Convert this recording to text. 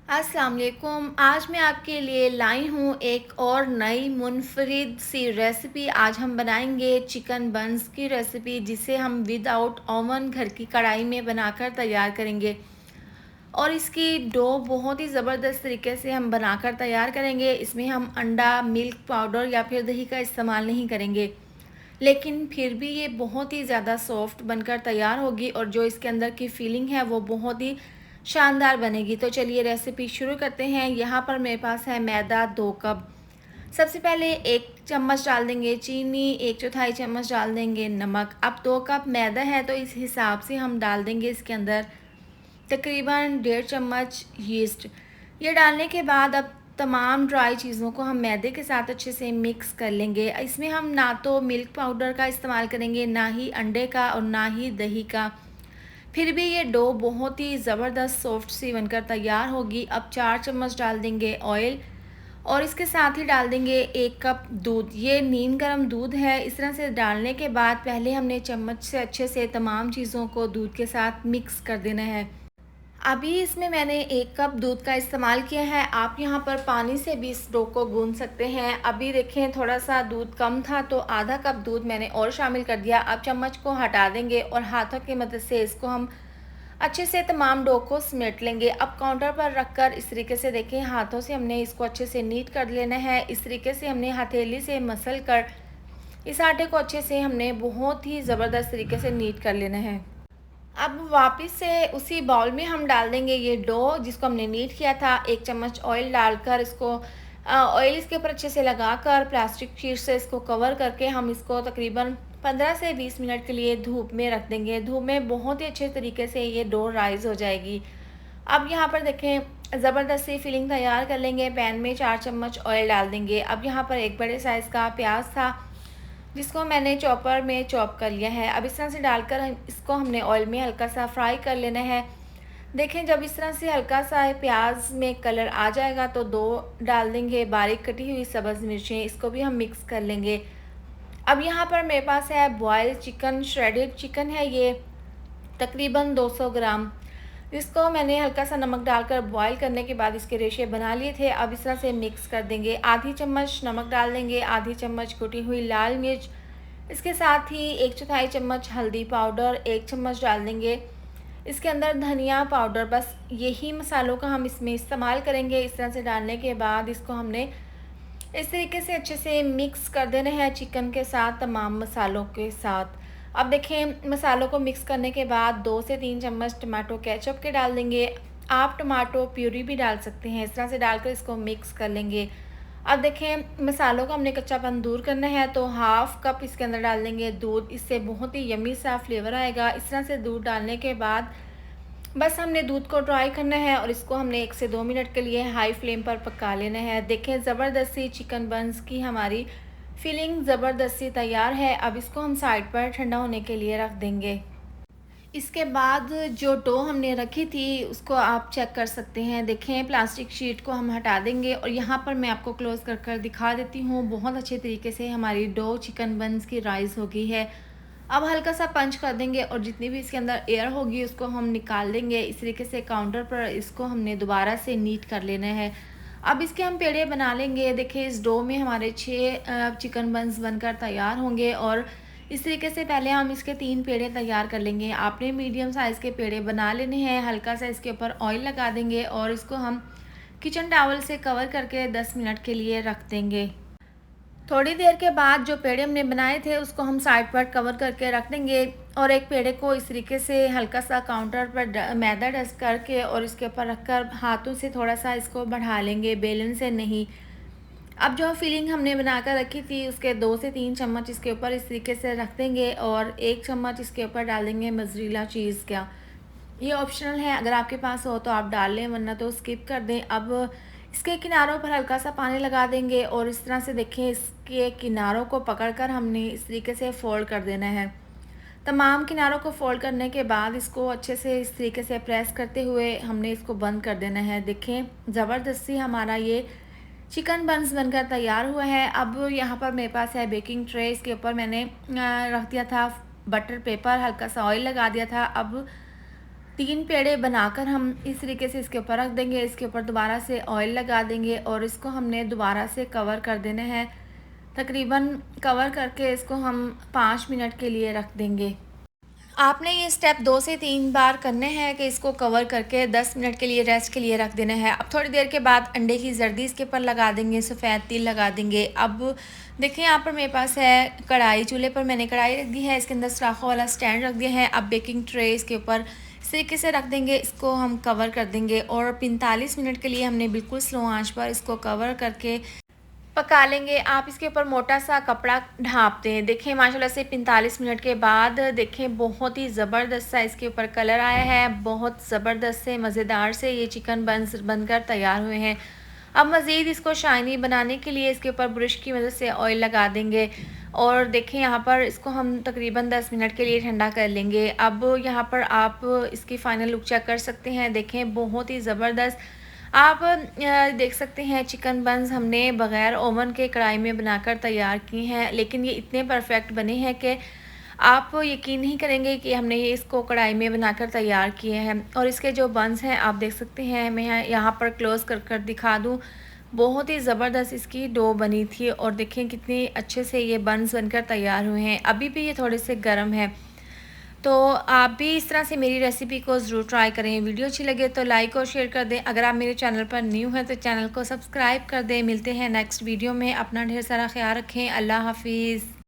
अस्सलाम वालेकुम। आज मैं आपके लिए लाई हूँ एक और नई मुनफरिद सी रेसिपी। आज हम बनाएंगे चिकन बंस की रेसिपी, जिसे हम विदाउट ओवन घर की कढ़ाई में बनाकर तैयार करेंगे। और इसकी डो बहुत ही ज़बरदस्त तरीके से हम बनाकर तैयार करेंगे। इसमें हम अंडा, मिल्क पाउडर या फिर दही का इस्तेमाल नहीं करेंगे, लेकिन फिर भी ये बहुत ही ज़्यादा सॉफ्ट बनकर तैयार होगी और जो इसके अंदर की फीलिंग है वो बहुत ही शानदार बनेगी। तो चलिए रेसिपी शुरू करते हैं। यहाँ पर मेरे पास है मैदा 2 कप। सबसे पहले 1 चम्मच डाल देंगे चीनी, 1/4 चम्मच डाल देंगे नमक। अब 2 कप मैदा है तो इस हिसाब से हम डाल देंगे इसके अंदर तकरीबन 1.5 चम्मच यीस्ट। ये डालने के बाद अब तमाम ड्राई चीज़ों को हम मैदे के साथ अच्छे से मिक्स कर लेंगे। इसमें हम ना तो मिल्क पाउडर का इस्तेमाल करेंगे, ना ही अंडे का और ना ही दही का। फिर भी ये डो बहुत ही ज़बरदस्त सॉफ्ट सी बनकर तैयार होगी। अब 4 चम्मच डाल देंगे ऑयल और इसके साथ ही डाल देंगे 1 कप दूध। ये नीम गर्म दूध है। इस तरह से डालने के बाद पहले हमने चम्मच से अच्छे से तमाम चीज़ों को दूध के साथ मिक्स कर देना है। अभी इसमें मैंने 1 कप दूध का इस्तेमाल किया है। आप यहाँ पर पानी से भी इस डो को गूंद सकते हैं। अभी देखें थोड़ा सा दूध कम था तो आधा कप दूध मैंने और शामिल कर दिया। अब चम्मच को हटा देंगे और हाथों की मदद से इसको हम अच्छे से तमाम डो को समेट लेंगे। अब काउंटर पर रखकर इस तरीके से देखें, हाथों से हमने इसको अच्छे से नीट कर लेना है। इस तरीके से हमने हथेली से मसल कर इस आटे को अच्छे से हमने बहुत ही ज़बरदस्त तरीके से नीट कर लेना है। अब वापस से उसी बाउल में हम डाल देंगे ये डो जिसको हमने नीट किया था। 1 चम्मच ऑयल डालकर इसको ऑयल इसके ऊपर अच्छे से लगाकर प्लास्टिक शीट से इसको कवर करके हम इसको तकरीबन 15 से 20 मिनट के लिए धूप में रख देंगे। धूप में बहुत ही अच्छे तरीके से ये डो राइज हो जाएगी। अब यहाँ पर देखें ज़बरदस्त सी फिलिंग तैयार कर लेंगे। पैन में 4 चम्मच ऑयल डाल देंगे। अब यहाँ पर एक बड़े साइज़ का प्याज था जिसको मैंने चॉपर में चॉप कर लिया है। अब इस तरह से डालकर इसको हमने ऑयल में हल्का सा फ्राई कर लेना है। देखें जब इस तरह से हल्का सा प्याज में कलर आ जाएगा तो 2 डाल देंगे बारीक कटी हुई सब्ज़ मिर्चें। इसको भी हम मिक्स कर लेंगे। अब यहाँ पर मेरे पास है बॉयल चिकन, श्रेडेड चिकन है ये तकरीबन 200 ग्राम। इसको मैंने हल्का सा नमक डालकर बॉईल करने के बाद इसके रेशे बना लिए थे। अब इस तरह से मिक्स कर देंगे। आधी चम्मच नमक डाल देंगे, आधी चम्मच कुटी हुई लाल मिर्च, इसके साथ ही 1/4 चम्मच हल्दी पाउडर, 1 चम्मच डाल देंगे इसके अंदर धनिया पाउडर। बस यही मसालों का हम इसमें इस्तेमाल करेंगे। इस तरह से डालने के बाद इसको हमने इस तरीके से अच्छे से मिक्स कर देना है चिकन के साथ, तमाम मसालों के साथ। अब देखें मसालों को मिक्स करने के बाद 2 से 3 चम्मच टमाटो केचप के डाल देंगे। आप टमाटो प्यूरी भी डाल सकते हैं। इस तरह से डालकर इसको मिक्स कर लेंगे। अब देखें मसालों को हमने कच्चापन दूर करना है तो हाफ़ कप इसके अंदर डाल देंगे दूध। इससे बहुत ही यम्मी सा फ्लेवर आएगा। इस तरह से दूध डालने के बाद बस हमने दूध को ड्राई करना है और इसको हमने 1 से 2 मिनट के लिए हाई फ्लेम पर पका लेना है। देखें ज़बरदस्ती चिकन बंस की हमारी फिलिंग ज़बरदस्ती तैयार है। अब इसको हम साइड पर ठंडा होने के लिए रख देंगे। इसके बाद जो डो हमने रखी थी उसको आप चेक कर सकते हैं। देखें प्लास्टिक शीट को हम हटा देंगे और यहाँ पर मैं आपको क्लोज़ कर कर दिखा देती हूँ। बहुत अच्छे तरीके से हमारी डो चिकन बंस की राइस हो गई है। अब हल्का सा पंच कर देंगे और जितनी भी इसके अंदर एयर होगी उसको हम निकाल देंगे। इस तरीके से काउंटर पर इसको हमने दोबारा से नीट कर लेना है। अब इसके हम पेड़े बना लेंगे। देखिए इस डो में हमारे 6 चिकन बंस बनकर तैयार होंगे और इस तरीके से पहले हम इसके 3 पेड़े तैयार कर लेंगे। आपने मीडियम साइज़ के पेड़े बना लेने हैं। हल्का सा इसके ऊपर ऑयल लगा देंगे और इसको हम किचन टॉवल से कवर करके 10 मिनट के लिए रख देंगे। थोड़ी देर के बाद जो पेड़े हमने बनाए थे उसको हम साइड पर कवर करके रख देंगे और एक पेड़े को इस तरीके से हल्का सा काउंटर पर मैदा डस्ट करके और इसके ऊपर रखकर हाथों से थोड़ा सा इसको बढ़ा लेंगे, बेलन से नहीं। अब जो फिलिंग हमने बनाकर रखी थी उसके 2 से 3 चम्मच इसके ऊपर इस तरीके से रख देंगे और 1 चम्मच इसके ऊपर डाल देंगे मोज़रेला चीज़ का। ये ऑप्शनल है, अगर आपके पास हो तो आप डाल लें वरना तो स्किप कर दें। अब इसके किनारों पर हल्का सा पानी लगा देंगे और इस तरह से देखें इसके किनारों को पकड़कर हमने इस तरीके से फ़ोल्ड कर देना है। तमाम किनारों को फ़ोल्ड करने के बाद इसको अच्छे से इस तरीके से प्रेस करते हुए हमने इसको बंद कर देना है। देखें ज़बरदस्ती हमारा ये चिकन बंस बनकर तैयार हुआ है। अब यहाँ पर मेरे पास है बेकिंग ट्रे। इसके ऊपर मैंने रख दिया था बटर पेपर, हल्का सा ऑयल लगा दिया था। अब 3 पेड़े बनाकर हम इस तरीके से इसके ऊपर रख देंगे। इसके ऊपर दोबारा से ऑयल लगा देंगे और इसको हमने दोबारा से कवर कर देना है। तकरीबन कवर करके इसको हम 5 मिनट के लिए रख देंगे। आपने ये स्टेप 2 से 3 बार करने हैं कि इसको कवर करके 10 मिनट के लिए रेस्ट के लिए रख देना है। अब थोड़ी देर के बाद अंडे की जर्दी इसके ऊपर लगा देंगे, सफ़ेद तिल लगा देंगे। अब देखिए यहाँ पर मेरे पास है कढ़ाई, चूल्हे पर मैंने कढ़ाई रख दी है, इसके अंदर सुराखों वाला स्टैंड रख दिया है। अब बेकिंग ट्रे इसके ऊपर इस तरीके से रख देंगे, इसको हम कवर कर देंगे और 45 मिनट के लिए हमने बिल्कुल स्लो आँच पर इसको कवर करके पका लेंगे। आप इसके ऊपर मोटा सा कपड़ा ढाँप दें। देखें माशाल्लाह से 45 मिनट के बाद देखें बहुत ही ज़बरदस्त सा इसके ऊपर कलर आया है। बहुत ज़बरदस्त से मज़ेदार से ये चिकन बन्स बनकर तैयार हुए हैं। अब मज़ीद इसको शाइनी बनाने के लिए इसके ऊपर ब्रश की मदद से ऑयल लगा देंगे और देखें यहाँ पर इसको हम तकरीबन 10 मिनट के लिए ठंडा कर लेंगे। अब यहाँ पर आप इसकी फ़ाइनल लुक चेक कर सकते हैं। देखें बहुत ही ज़बरदस्त आप देख सकते हैं चिकन बन्स हमने बग़ैर ओवन के कढ़ाई में बनाकर तैयार किए हैं, लेकिन ये इतने परफेक्ट बने हैं कि आप यकीन नहीं करेंगे कि हमने ये इसको कढ़ाई में बनाकर तैयार किए हैं। और इसके जो बन्स हैं आप देख सकते हैं, मैं यहाँ पर क्लोज़ कर कर दिखा दूँ, बहुत ही ज़बरदस्त इसकी डो बनी थी और देखें कितने अच्छे से ये बन्स बनकर तैयार हुए हैं। अभी भी ये थोड़े से गर्म है, तो आप भी इस तरह से मेरी रेसिपी को ज़रूर ट्राई करें। वीडियो अच्छी लगे तो लाइक और शेयर कर दें। अगर आप मेरे चैनल पर न्यू हैं तो चैनल को सब्सक्राइब कर दें। मिलते हैं नेक्स्ट वीडियो में। अपना ढेर सारा ख्याल रखें। अल्लाह हाफिज़।